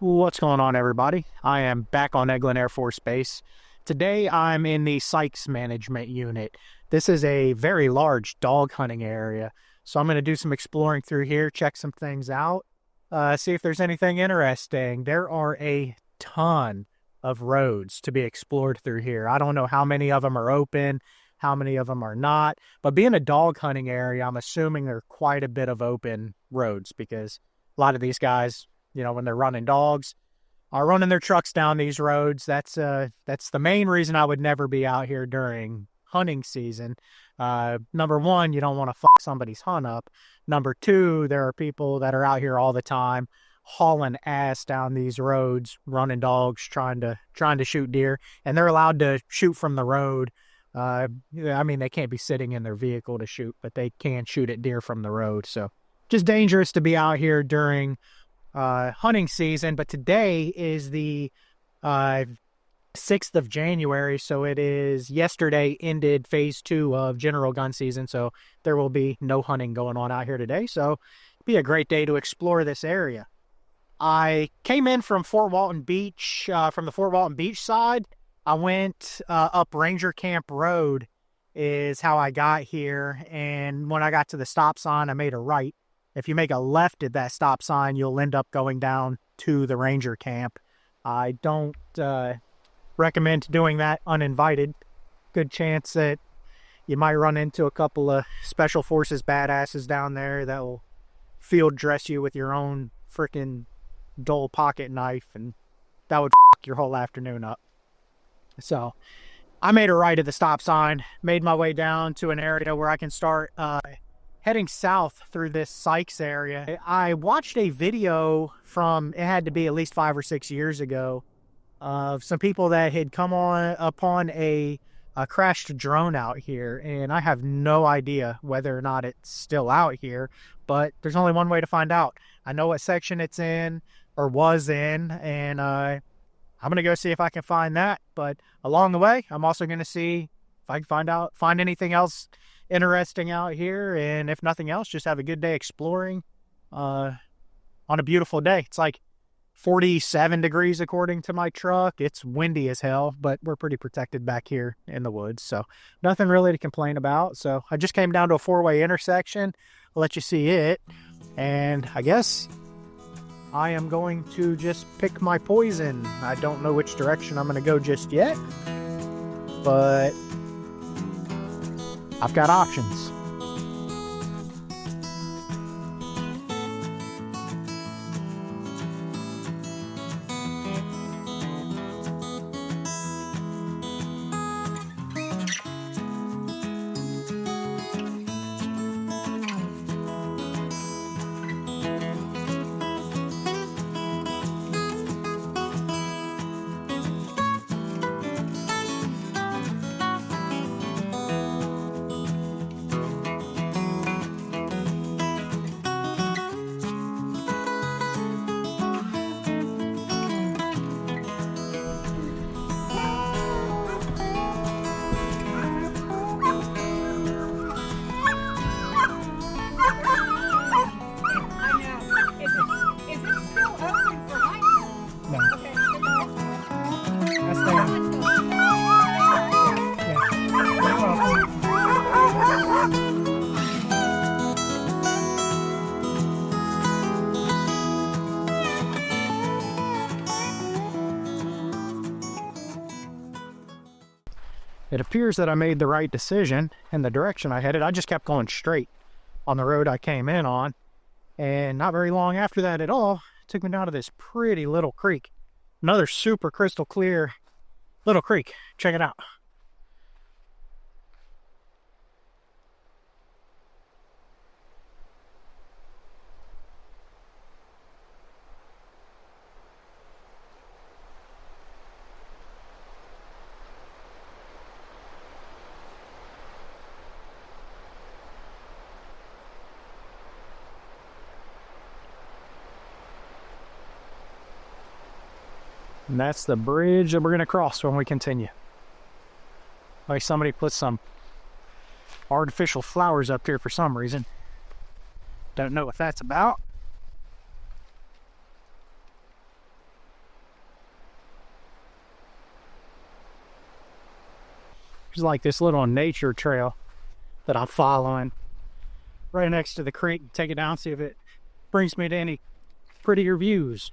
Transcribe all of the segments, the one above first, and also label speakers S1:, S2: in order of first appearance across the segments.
S1: What's going on, everybody? I am back on Eglin Air Force Base. Today I'm in the Sikes Management Unit. This is a very large dog hunting area, so I'm going to do some exploring through here, check some things out, see if there's anything interesting. There are a ton of roads to be explored through here. I don't know how many of them are open, how many of them are not, but being a dog hunting area, I'm assuming there are quite a bit of open roads because a lot of these guys, when they're running dogs, are running their trucks down these roads. That's the main reason I would never be out here during hunting season. Number one, you don't want to fuck somebody's hunt up. Number two, there are people that are out here all the time hauling ass down these roads, running dogs, trying to shoot deer, and they're allowed to shoot from the road. They can't be sitting in their vehicle to shoot, but they can shoot at deer from the road. So just dangerous to be out here during hunting season. But today is the 6th of January, so it is yesterday ended phase 2 of general gun season, so there will be no hunting going on out here today. So it'll be a great day to explore this area. I came in from Fort Walton Beach, from the Fort Walton Beach side. I went up Ranger Camp Road is how I got here, and when I got to the stop sign, I made a right. If you make a left at that stop sign, you'll end up going down to the Ranger Camp. I don't recommend doing that uninvited. Good chance that you might run into a couple of Special Forces badasses down there that will field dress you with your own freaking dull pocket knife, and that would fuck your whole afternoon up. So I made a right at the stop sign, made my way down to an area where I can start heading south through this Sikes area. I watched a video from, it had to be at least 5 or 6 years ago, of some people that had come upon a crashed drone out here, and I have no idea whether or not it's still out here, but there's only one way to find out. I know what section it's in, or was in, and I'm going to go see if I can find that, but along the way, I'm also going to see if I can find anything else interesting out here, and if nothing else, just have a good day exploring on a beautiful day. It's like 47 degrees according to my truck. It's windy as hell, but we're pretty protected back here in the woods, so nothing really to complain about. So I just came down to a 4-way intersection. I'll let you see it, and I guess I am going to just pick my poison. I don't know which direction I'm going to go just yet, but I've got options. It appears that I made the right decision in the direction I headed. I just kept going straight on the road I came in on, and not very long after that at all, it took me down to this pretty little creek. Another super crystal clear little creek. Check it out. And that's the bridge that we're going to cross when we continue. Like somebody put some artificial flowers up here for some reason. Don't know what that's about. There's like this little nature trail that I'm following right next to the creek. Take it down, see if it brings me to any prettier views.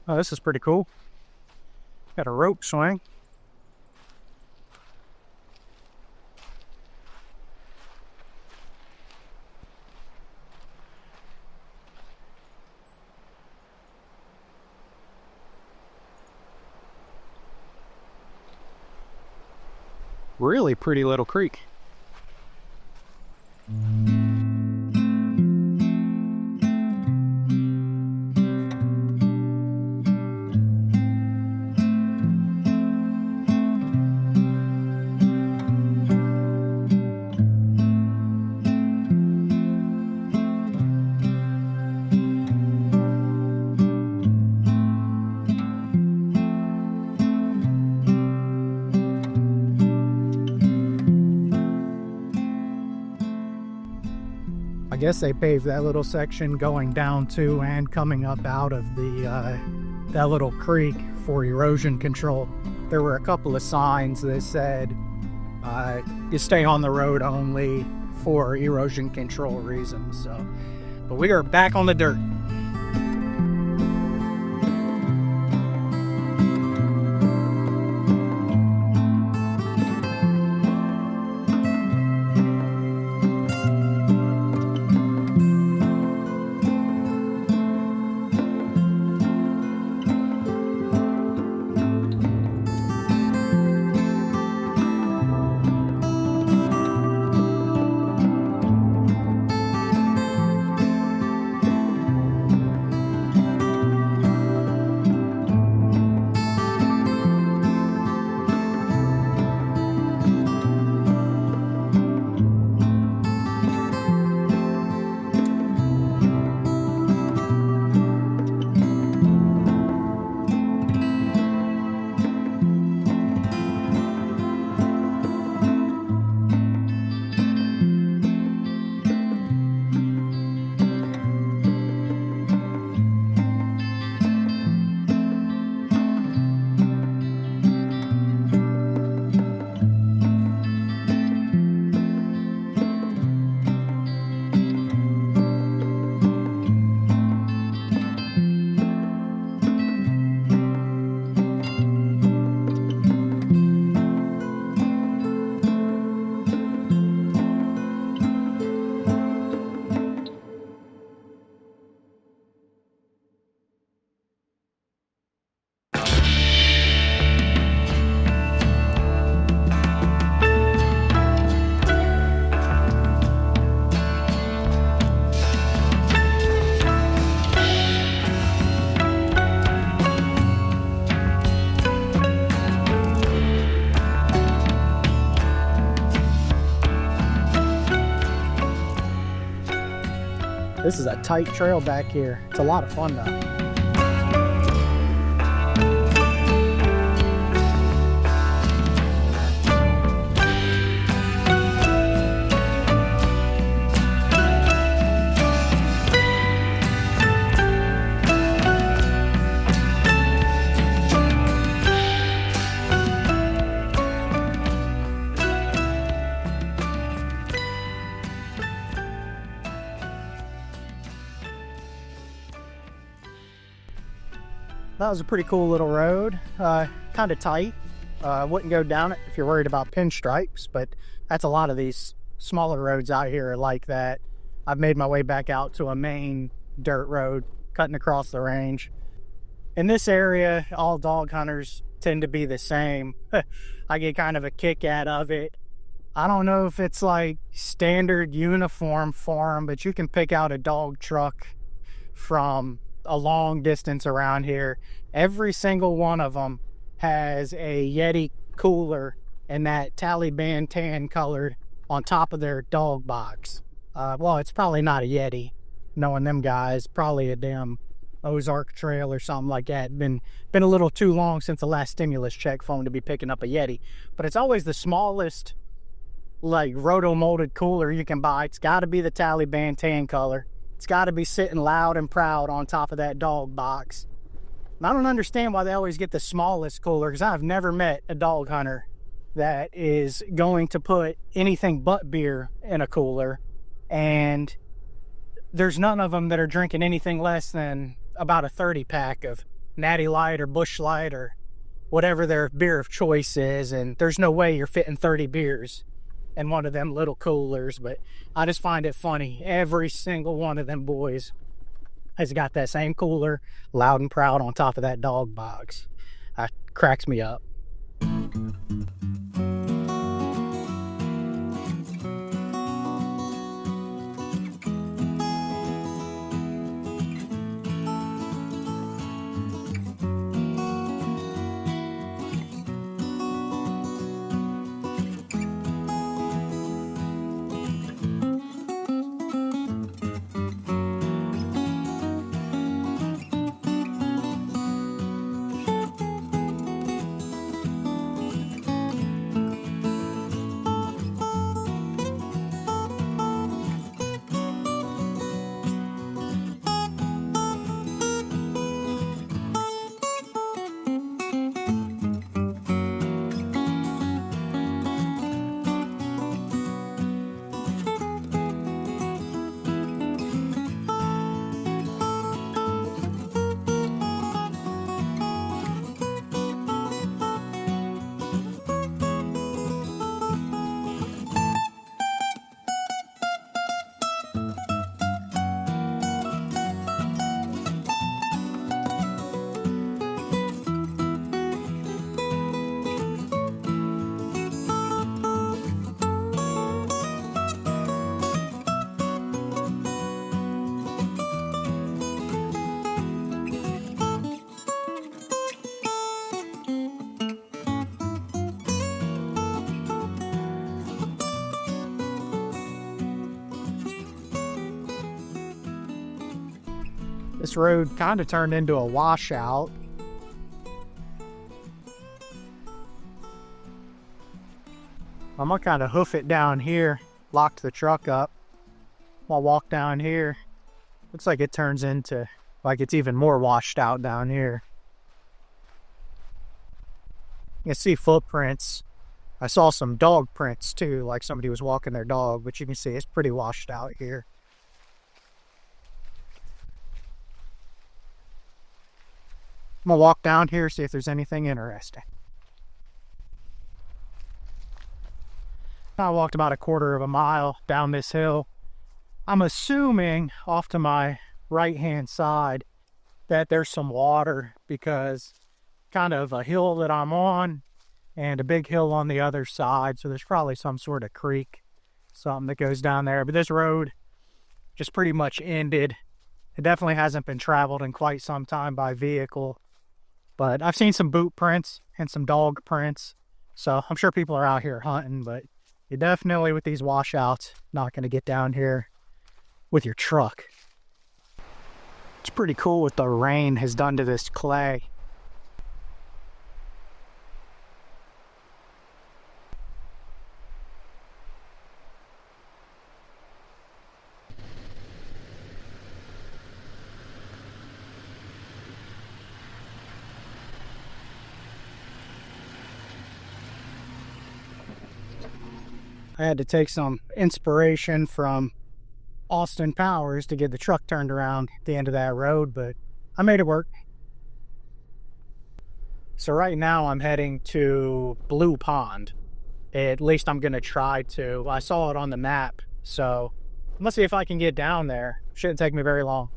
S1: Oh, this is pretty cool. Got a rope swing. Really pretty little creek. I guess they paved that little section going down to and coming up out of the that little creek for erosion control. There were a couple of signs that said you stay on the road only for erosion control reasons. So, but we are back on the dirt. This is a tight trail back here. It's a lot of fun though. That was a pretty cool little road, kind of tight. Wouldn't go down it if you're worried about pinstripes, but that's a lot of these smaller roads out here are like that. I've made my way back out to a main dirt road cutting across the range. In this area, all dog hunters tend to be the same. I get kind of a kick out of it. I don't know if it's like standard uniform for them, but you can pick out a dog truck from a long distance around here. Every single one of them has a Yeti cooler and that Taliban tan colored on top of their dog box. Well, it's probably not a Yeti, knowing them guys. Probably a damn Ozark Trail or something like that. Been a little too long since the last stimulus check for them to be picking up a Yeti. But it's always the smallest, like, roto-molded cooler you can buy. It's got to be the Taliban tan color. It's got to be sitting loud and proud on top of that dog box. And I don't understand why they always get the smallest cooler, because I've never met a dog hunter that is going to put anything but beer in a cooler, and there's none of them that are drinking anything less than about a 30 pack of Natty Light or Busch Light or whatever their beer of choice is, and there's no way you're fitting 30 beers in one of them little coolers. But I just find it funny. Every single one of them boys has got that same cooler, loud and proud on top of that dog box. That cracks me up. This road kind of turned into a washout. I'm gonna kind of hoof it down here, locked the truck up. I'll walk down here. Looks like it turns into, like, it's even more washed out down here. You can see footprints. I saw some dog prints too, like somebody was walking their dog, but you can see it's pretty washed out here. I'm gonna walk down here, see if there's anything interesting. I walked about a quarter of a mile down this hill. I'm assuming off to my right-hand side that there's some water, because kind of a hill that I'm on and a big hill on the other side, so there's probably some sort of creek, something that goes down there. But this road just pretty much ended. It definitely hasn't been traveled in quite some time by vehicle. But I've seen some boot prints and some dog prints, so I'm sure people are out here hunting, but you definitely, with these washouts, not going to get down here with your truck. It's pretty cool what the rain has done to this clay. I had to take some inspiration from Austin Powers to get the truck turned around at the end of that road, but I made it work. So right now I'm heading to Blue Pond. At least I'm gonna try to. I saw it on the map, so let's see if I can get down there. Shouldn't take me very long.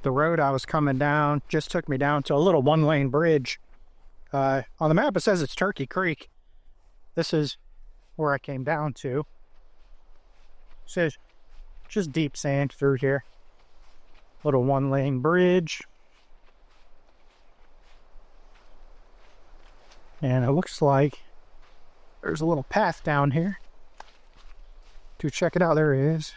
S1: The road I was coming down just took me down to a little one-lane bridge. On the map it says it's Turkey Creek. This is where I came down to. It says just deep sand through here. Little one-lane bridge. And it looks like there's a little path down here. To check it out, there it is.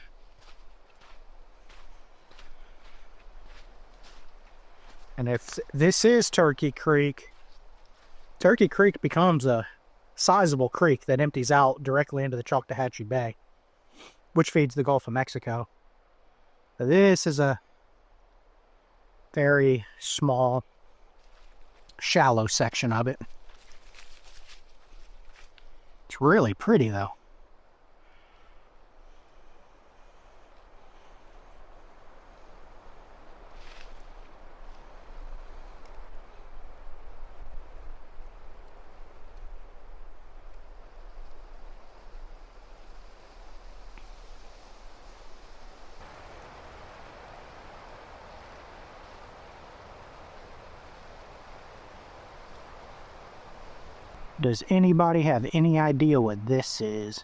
S1: And if this is Turkey Creek becomes a sizable creek that empties out directly into the Choctawhatchee Bay, which feeds the Gulf of Mexico. This is a very small, shallow section of it. It's really pretty, though. Does anybody have any idea what this is?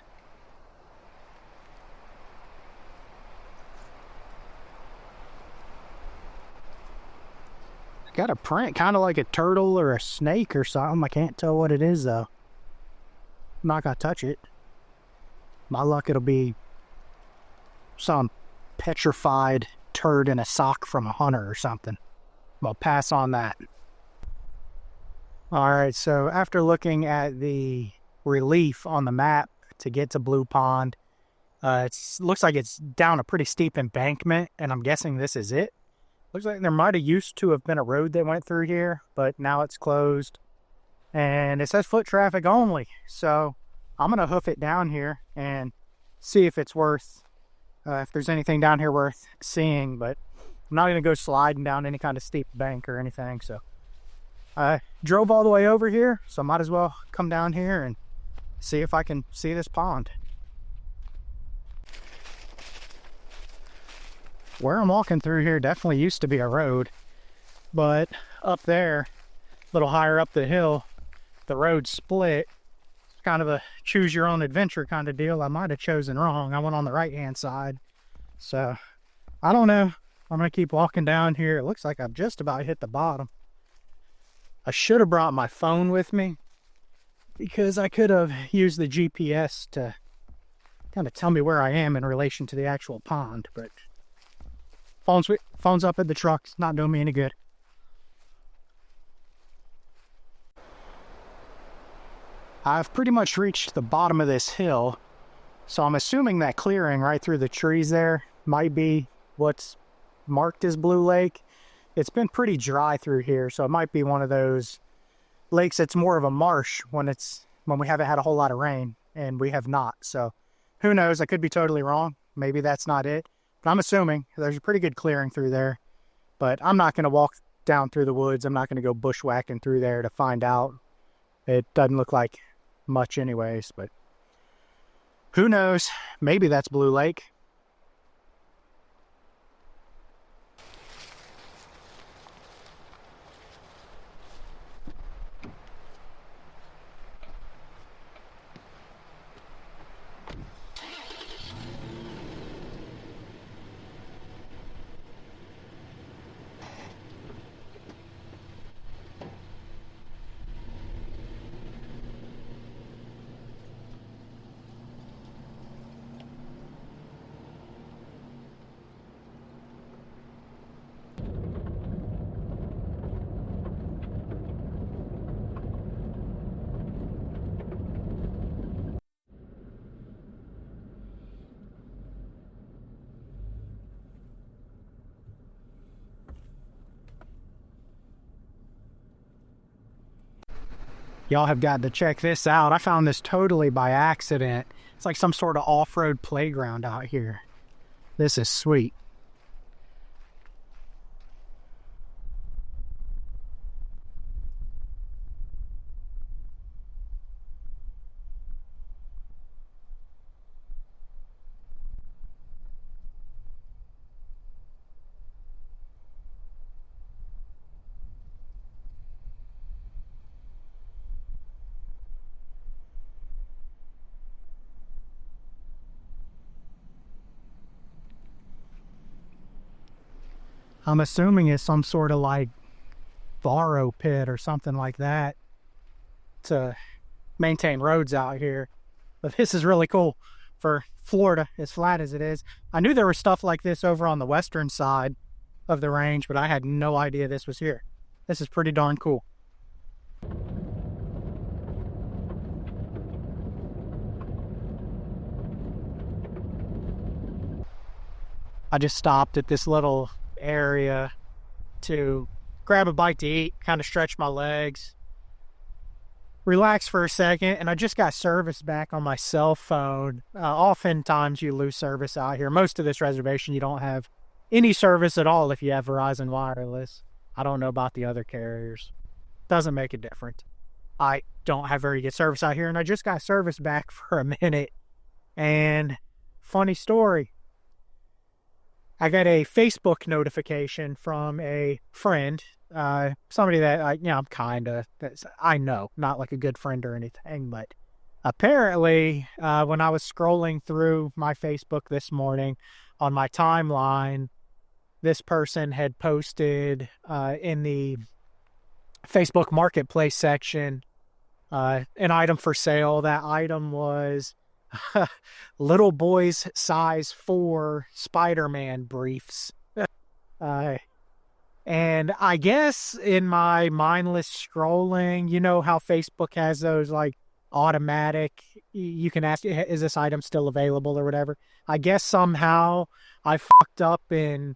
S1: It's got a print, kind of like a turtle or a snake or something. I can't tell what it is, though. I'm not gonna touch it. My luck, it'll be some petrified turd in a sock from a hunter or something. I'll pass on that. Alright, so after looking at the relief on the map to get to Blue Pond, it looks like it's down a pretty steep embankment, and I'm guessing this is it. Looks like there might have used to have been a road that went through here, but now it's closed. And it says foot traffic only, so I'm going to hoof it down here and see if it's worth, if there's anything down here worth seeing, but I'm not going to go sliding down any kind of steep bank or anything, so. I drove all the way over here, so I might as well come down here and see if I can see this pond. Where I'm walking through here definitely used to be a road, but up there, a little higher up the hill, the road split. It's kind of a choose your own adventure kind of deal. I might have chosen wrong. I went on the right hand side, so I don't know. I'm gonna keep walking down here. It looks like I've just about hit the bottom. I should have brought my phone with me because I could have used the GPS to kind of tell me where I am in relation to the actual pond, but phone's up at the truck. It's not doing me any good. I've pretty much reached the bottom of this hill, so I'm assuming that clearing right through the trees there might be what's marked as Blue Lake. It's been pretty dry through here, so it might be one of those lakes that's more of a marsh when we haven't had a whole lot of rain, and we have not. So who knows? I could be totally wrong. Maybe that's not it. But I'm assuming there's a pretty good clearing through there. But I'm not going to walk down through the woods. I'm not going to go bushwhacking through there to find out. It doesn't look like much anyways, but who knows? Maybe that's Blue Lake. Y'all have got to check this out. I found this totally by accident. It's like some sort of off-road playground out here. This is sweet. I'm assuming it's some sort of like borrow pit or something like that to maintain roads out here. But this is really cool for Florida, as flat as it is. I knew there was stuff like this over on the western side of the range, but I had no idea this was here. This is pretty darn cool. I just stopped at this little area to grab a bite to eat, kind of stretch my legs, relax for a second, and I just got service back on my cell phone. Oftentimes you lose service out here. Most of this reservation you don't have any service at all if you have Verizon Wireless. I don't know about the other carriers. Doesn't make a difference. I don't have very good service out here, and I just got service back for a minute. And funny story, I got a Facebook notification from a friend, somebody that I know, not like a good friend or anything, but apparently when I was scrolling through my Facebook this morning on my timeline, this person had posted in the Facebook Marketplace section an item for sale. That item was little boys size 4 Spider-Man briefs. And I guess in my mindless scrolling, you know how Facebook has those like automatic, you can ask, is this item still available or whatever? I guess somehow I fucked up and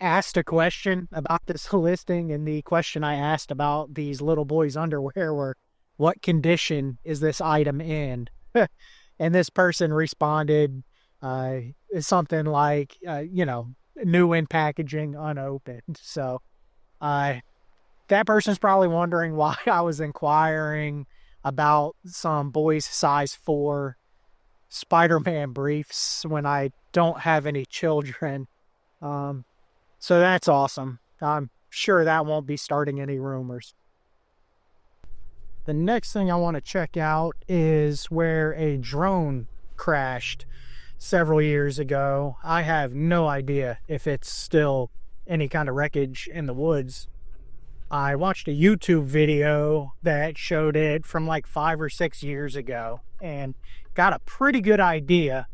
S1: asked a question about this listing, and the question I asked about these little boys' underwear were, what condition is this item in? And this person responded something like, new in packaging, unopened. So that person's probably wondering why I was inquiring about some boys size 4 Spider-Man briefs when I don't have any children. So that's awesome. I'm sure that won't be starting any rumors. The next thing I want to check out is where a drone crashed several years ago. I have no idea if it's still any kind of wreckage in the woods. I watched a YouTube video that showed it from like 5 or 6 years ago and got a pretty good idea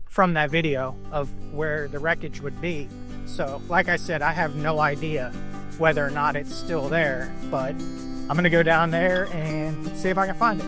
S1: from that video of where the wreckage would be. So, like I said, I have no idea whether or not it's still there, but I'm going to go down there and see if I can find it.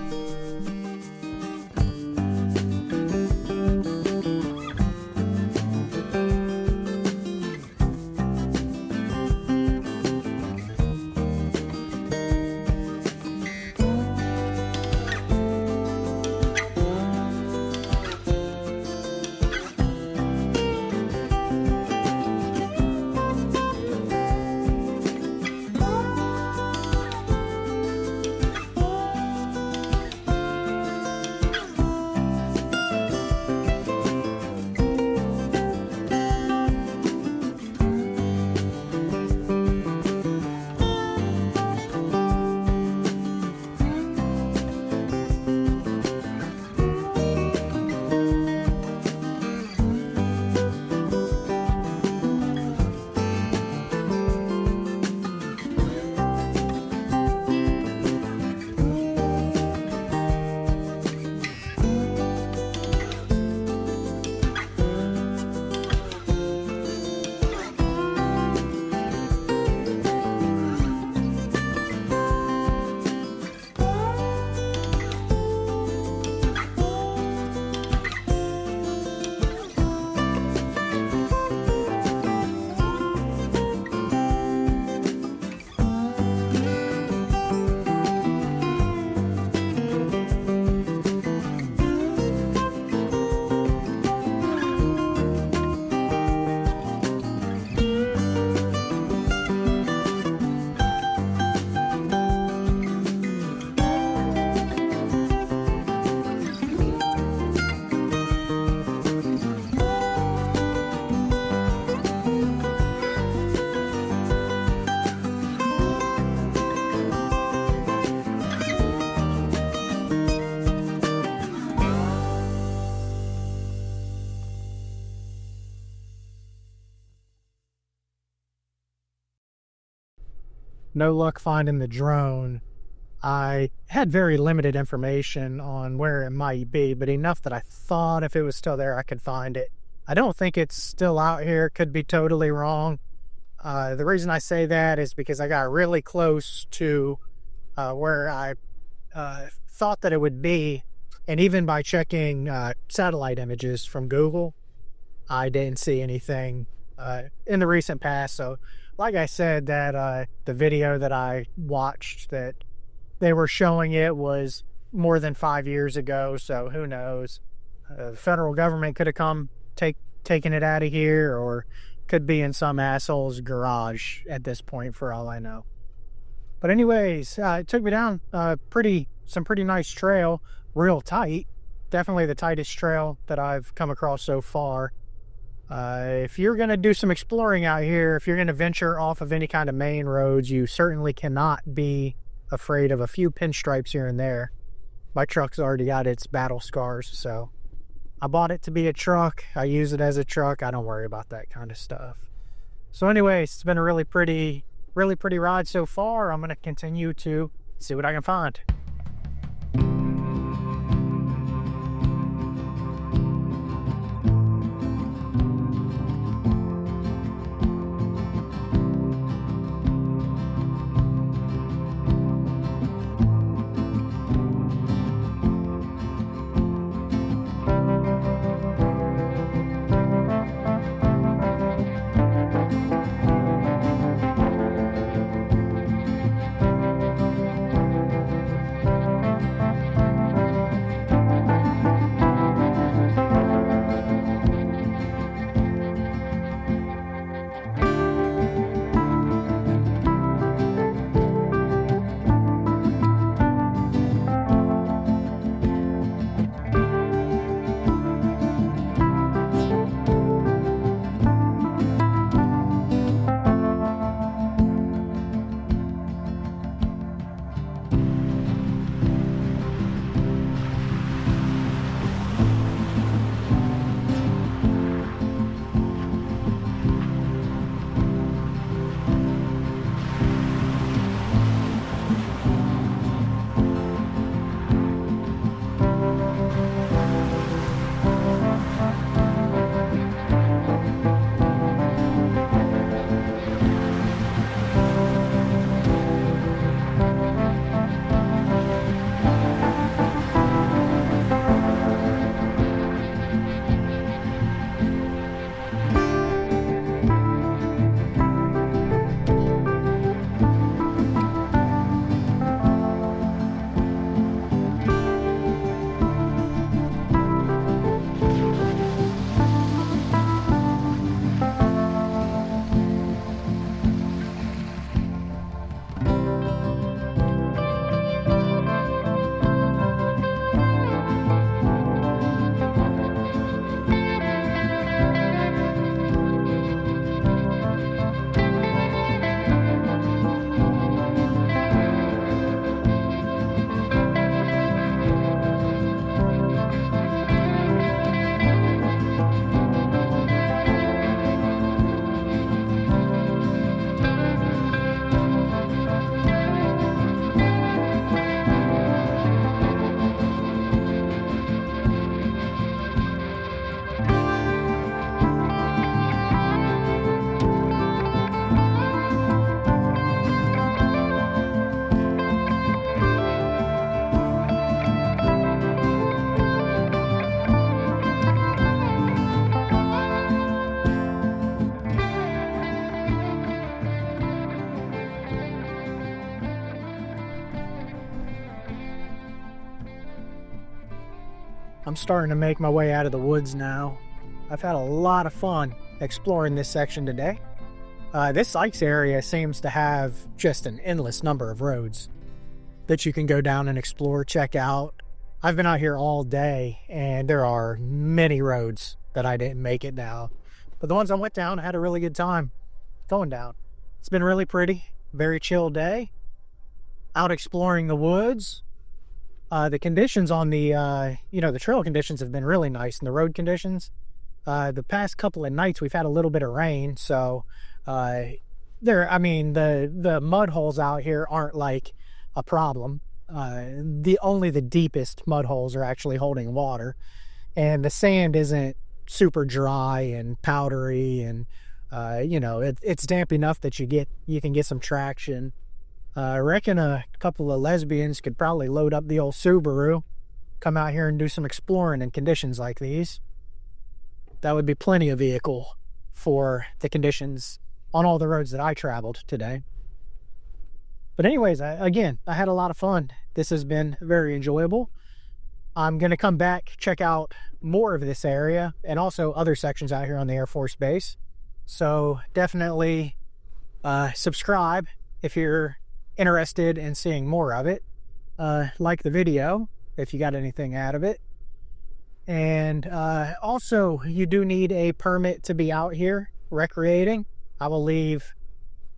S1: no luck finding the drone. I had very limited information on where it might be, but enough that I thought if it was still there, I could find it. I don't think it's still out here. Could be totally wrong. The reason I say that is because I got really close to where I thought that it would be, and even by checking satellite images from Google, I didn't see anything in the recent past. So like I said, that the video that I watched that they were showing it was more than 5 years ago, so who knows. The federal government could have come taken it out of here, or could be in some asshole's garage at this point for all I know. But anyways, it took me down some pretty nice trail, real tight. Definitely the tightest trail that I've come across so far. If you're going to do some exploring out here, if you're going to venture off of any kind of main roads, you certainly cannot be afraid of a few pinstripes here and there. My truck's already got its battle scars, so I bought it to be a truck. I use it as a truck. I don't worry about that kind of stuff. So anyways, it's been a really pretty ride so far. I'm going to continue to see what I can find. I'm starting to make my way out of the woods now. I've had a lot of fun exploring this section today. This Sikes area seems to have just an endless number of roads that you can go down and explore, check out. I've been out here all day, and there are many roads that I didn't make it down. But the ones I went down, I had a really good time going down. It's been really pretty, very chill day. Out exploring the woods. The conditions on the, the trail conditions have been really nice, and the road conditions. The past couple of nights we've had a little bit of rain, so I mean, the mud holes out here aren't like a problem. Only the deepest mud holes are actually holding water, and the sand isn't super dry and powdery, and it's damp enough that you can get some traction. I reckon a couple of lesbians could probably load up the old Subaru, come out here and do some exploring in conditions like these. That would be plenty of vehicle for the conditions on all the roads that I traveled today. But anyways, I had a lot of fun. This has been very enjoyable. I'm going to come back, check out more of this area and also other sections out here on the Air Force Base. So definitely subscribe if you're interested in seeing more of it. Like the video if you got anything out of it. And also, you do need a permit to be out here recreating. I will leave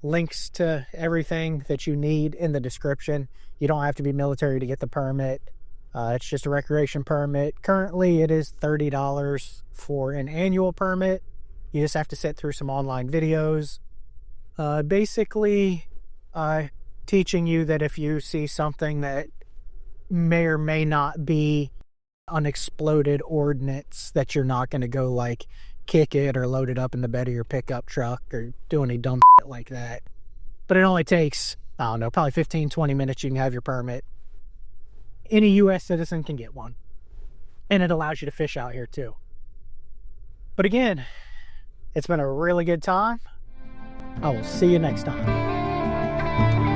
S1: links to everything that you need in the description. You don't have to be military to get the permit. It's just a recreation permit. Currently, it is $30 for an annual permit. You just have to sit through some online videos. Basically, teaching you that if you see something that may or may not be unexploded ordnance, that you're not going to go like kick it or load it up in the bed of your pickup truck or do any dumb shit like that. But it only takes, I don't know, probably 15-20 minutes. You can have your permit. Any U.S. citizen can get one, and it allows you to fish out here too. But again, it's been a really good time. I will see you next time.